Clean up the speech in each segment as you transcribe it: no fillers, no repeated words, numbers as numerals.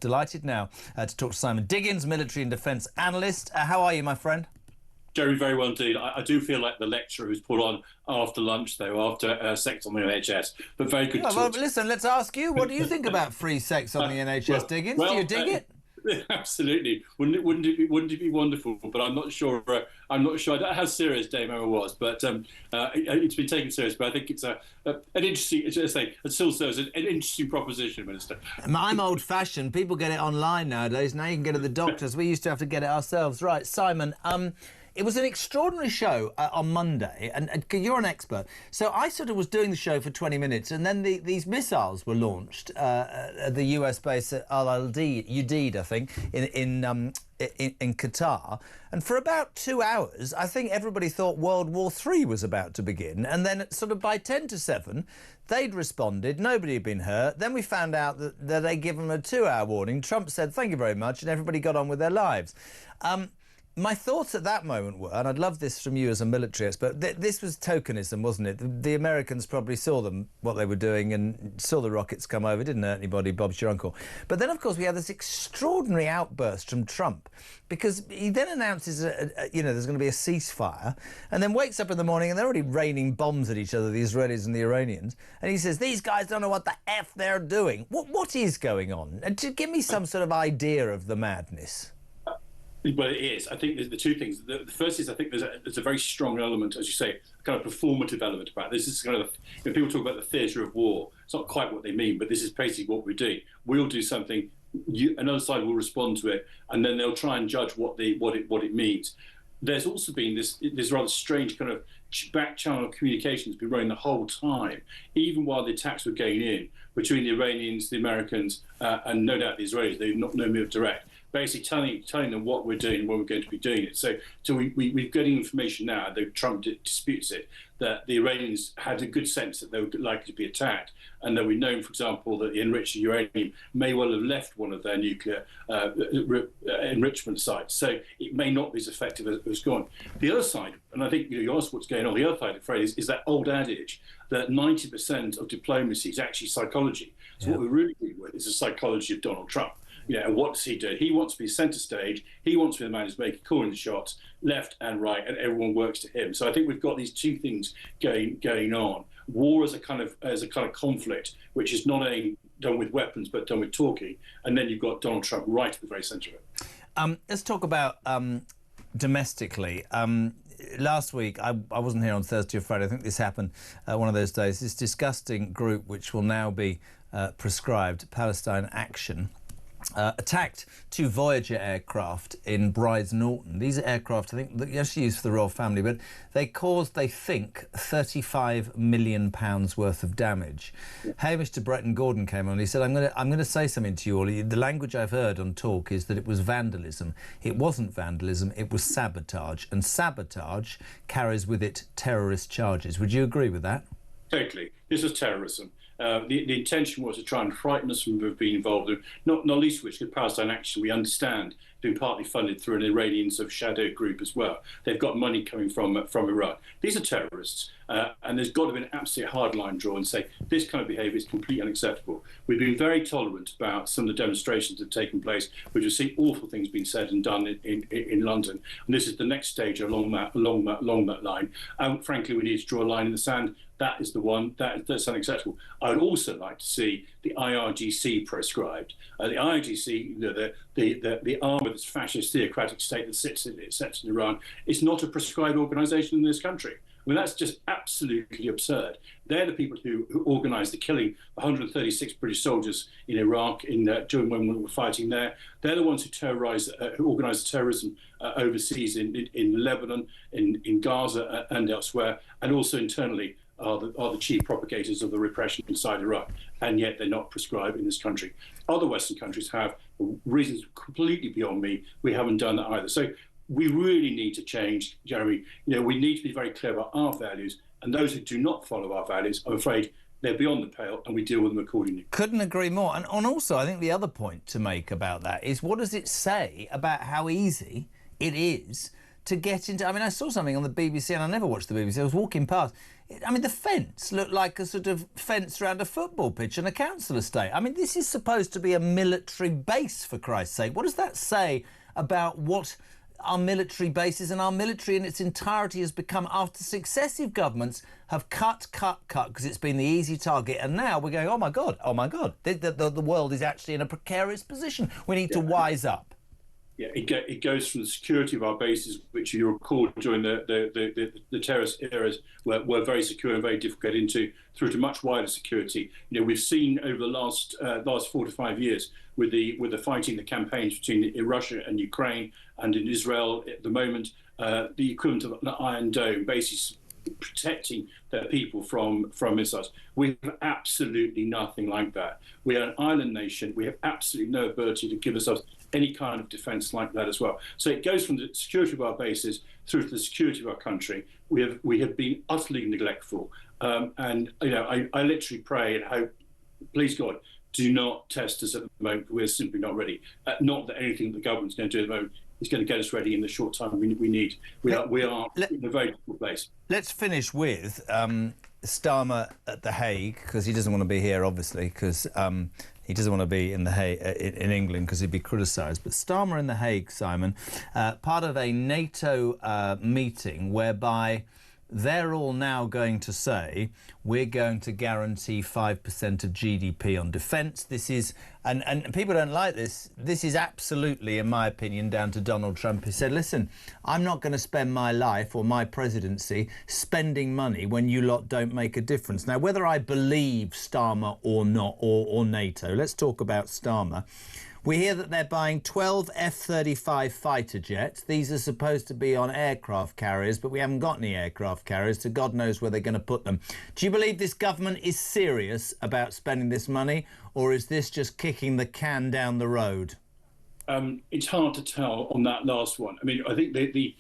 Delighted now to talk to Simon Diggins, military and defence analyst. How are you, my friend? Jerry, very well indeed. I do feel like the lecturer who's put on after lunch, though, after sex on the NHS. But very good talk. Well, listen, let's ask you. What do you think about free sex on the NHS, Diggins? Do you dig it? Absolutely. Wouldn't it be wonderful? But I'm not sure. I'm not sure how serious Dame Emma was, but it's been taken serious. But I think it's an interesting. It still serves an interesting proposition, Minister. I'm old-fashioned. People get it online nowadays. Now you can go to the doctors. We used to have to get it ourselves. Right, Simon. It was an extraordinary show on Monday, and you're an expert. So I sort of was doing the show for 20 minutes, and then these missiles were launched at the US base at Udeid, I think, in Qatar. And for about 2 hours, I think everybody thought World War III was about to begin. And then sort of by 10 to 7, they'd responded. Nobody had been hurt. Then we found out that they'd given them a 2-hour warning. Trump said, thank you very much, and everybody got on with their lives. My thoughts at that moment were, and I'd love this from you as a military expert, this was tokenism, wasn't it? The Americans probably saw what they were doing and saw the rockets come over. It didn't hurt anybody, Bob's your uncle. But then, of course, we had this extraordinary outburst from Trump, because he then announces, there's going to be a ceasefire, and then wakes up in the morning and they're already raining bombs at each other, the Israelis and the Iranians. And he says, these guys don't know what the F they're doing. What is going on? And to give me some sort of idea of the madness. Well, it is. I think there's the two things. The first is I think there's a very strong element, as you say, a kind of performative element about this. This is kind of, when people talk about the theatre of war, it's not quite what they mean, but this is basically what we do. We'll do something, another side will respond to it, and then they'll try and judge what it means. There's also been this rather strange kind of back channel of communication that's been running the whole time, even while the attacks were going in, between the Iranians, the Americans, and no doubt the Israelis. They've not no move direct. Basically telling them what we're doing and when we're going to be doing it. So we're getting information now, though Trump disputes it, that the Iranians had a good sense that they were likely to be attacked, and that we know, for example, that the enriched uranium may well have left one of their nuclear enrichment sites. So it may not be as effective as it was gone. The other side, and I think you asked what's going on, the other side of the phrase is that old adage that 90% of diplomacy is actually psychology. So what we're really dealing with is the psychology of Donald Trump. And what does he do? He wants to be centre stage. He wants to be the man who's calling the shots, left and right, and everyone works to him. So I think we've got these two things going on. War as a kind of conflict, which is not only done with weapons but done with talking. And then you've got Donald Trump right at the very centre of it. Let's talk about domestically. Last week, I wasn't here on Thursday or Friday. I think this happened one of those days. This disgusting group, which will now be prescribed, Palestine Action, attacked 2 Voyager aircraft in Brides Norton. These are aircraft, I think, that are actually used for the royal family, but they caused, they think, £35 million worth of damage. Hamish de Bretton Gordon came on and he said, I'm going to say something to you all. The language I've heard on talk is that it was vandalism. It wasn't vandalism, it was sabotage. And sabotage carries with it terrorist charges. Would you agree with that? Totally. This was terrorism. The intention was to try and frighten us from being involved in, not least of which, because Palestine Action, we understand, been partly funded through an Iranian sort of shadow group as well. They've got money coming from Iran. These are terrorists, and there's got to be an absolute hard line drawn and say this kind of behaviour is completely unacceptable. We've been very tolerant about some of the demonstrations that have taken place, which have seen awful things being said and done in London, and this is the next stage along that line. And frankly, we need to draw a line in the sand. That is the one that's unacceptable. I would also like to see the IRGC proscribed. The IRGC, the arm of this fascist theocratic state that sits in Iran, is not a prescribed organisation in this country. I mean, that's just absolutely absurd. They're the people who organised the killing of 136 British soldiers in Iraq during when we were fighting there. They're the ones who organised the terrorism overseas in Lebanon, in Gaza and elsewhere, and also internally are the chief propagators of the repression inside Iraq, and yet they're not prescribed in this country. Other Western countries have reasons completely beyond me. We haven't done that either. So we really need to change, Jeremy. We need to be very clear about our values, and those who do not follow our values, I'm afraid they're beyond the pale, and we deal with them accordingly. Couldn't agree more. And also, I think the other point to make about that is, what does it say about how easy it is to get into... I mean, I saw something on the BBC, and I never watched the BBC. I was walking past. I mean, the fence looked like a sort of fence around a football pitch and a council estate. I mean, this is supposed to be a military base, for Christ's sake. What does that say about what our military bases and our military in its entirety has become after successive governments have cut, because it's been the easy target, and now we're going, oh my God, the world is actually in a precarious position. We need to wise up. Yeah, it goes from the security of our bases, which you recall during the terrorist eras were very secure and very difficult to get into, through to much wider security. You know, we've seen over the last 4 to 5 years with the fighting, the campaigns between Russia and Ukraine, and in Israel at the moment, the equivalent of an Iron Dome, basically protecting their people from missiles. We have absolutely nothing like that. We are an island nation. We have absolutely no ability to give ourselves any kind of defence like that as well. So it goes from the security of our bases through to the security of our country. We have been utterly neglectful, and you know, I literally pray and hope, please God, do not test us at the moment. We're simply not ready. Not that anything the government's going to do at the moment is going to get us ready in the short time we need. We are in a very difficult place. Let's finish with Starmer at The Hague, because he doesn't want to be here, obviously, because he doesn't want to be in in England because he'd be criticised. But Starmer in The Hague, Simon, part of a NATO meeting whereby they're all now going to say, we're going to guarantee 5% of GDP on defence. This is, and people don't like this, this is absolutely, in my opinion, down to Donald Trump, who said, listen, I'm not going to spend my life or my presidency spending money when you lot don't make a difference. Now, whether I believe Starmer or not, or NATO, let's talk about Starmer. We hear that they're buying 12 F-35 fighter jets. These are supposed to be on aircraft carriers, but we haven't got any aircraft carriers, so God knows where they're going to put them. Do you believe this government is serious about spending this money, or is this just kicking the can down the road? It's hard to tell on that last one. I mean, I think the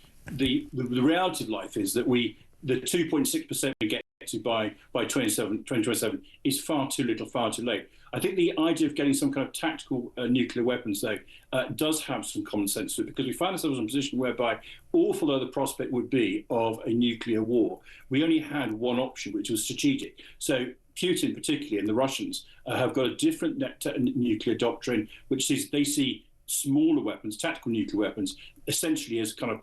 reality of life is that the 2.6% we get to by 2027 is far too little, far too late. I think the idea of getting some kind of tactical nuclear weapons, though, does have some common sense to it, because we find ourselves in a position whereby, awful though the prospect would be of a nuclear war, we only had one option, which was strategic. So Putin, particularly, and the Russians have got a different nuclear doctrine, which is they see smaller weapons, tactical nuclear weapons, essentially as kind of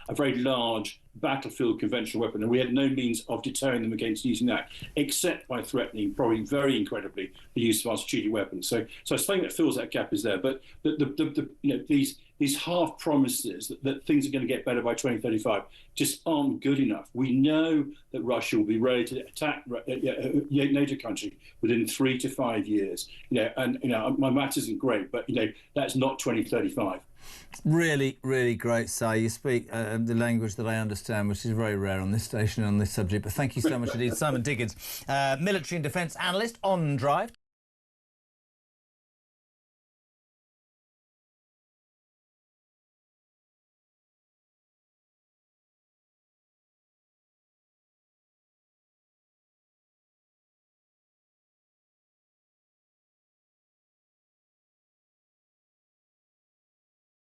a very large battlefield conventional weapon, and we had no means of deterring them against using that, except by threatening, probably very incredibly, the use of our strategic weapons. So I think that fills that gap is there. But these half promises that things are going to get better by 2035 just aren't good enough. We know that Russia will be ready to attack a NATO country within 3 to 5 years. And my maths isn't great, but that's not 2035. Really, really great, Si. You speak the language that I understand, which is very rare on this station on this subject. But thank you so much indeed. Simon Diggins, military and defence analyst on Drive.